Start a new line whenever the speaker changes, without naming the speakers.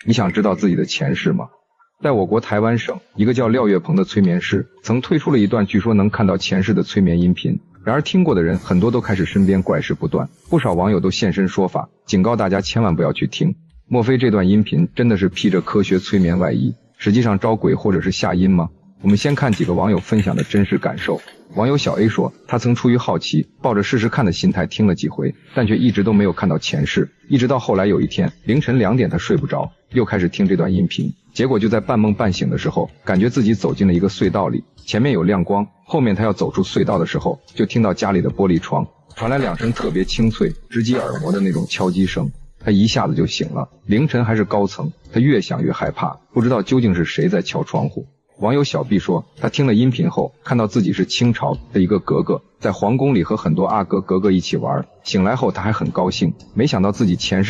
你想知道自己的前世吗？在我国台湾省，一个叫廖月鹏的催眠师曾推出了一段据说能看到前世的催眠音频。然而听过的人很多都开始身边怪事不断，不少网友都现身说法，警告大家千万不要去听。莫非这段音频真的是披着科学催眠外衣，实际上招鬼或者是下阴吗？我们先看几个网友分享的真实感受。网友小 A 说，他曾出于好奇，抱着试试看的心态听了几回，但却一直都没有看到前世，一直到后来有一天凌晨2点他睡不着，又开始听这段音频，结果就在半梦半醒的时候，感觉自己走进了一个隧道里，前面有亮光，后面他要走出隧道的时候，就听到家里的玻璃窗传来2声特别清脆直击耳膜的那种敲击声，他一下子就醒了。凌晨还是高层，他越想越害怕，不知道究竟是谁在敲窗户。网友小 B 说，他听了音频后，看到自己是清朝的一个格格，在皇宫里和很多阿哥格格一起玩，醒来后他还很高兴，没想到自己前世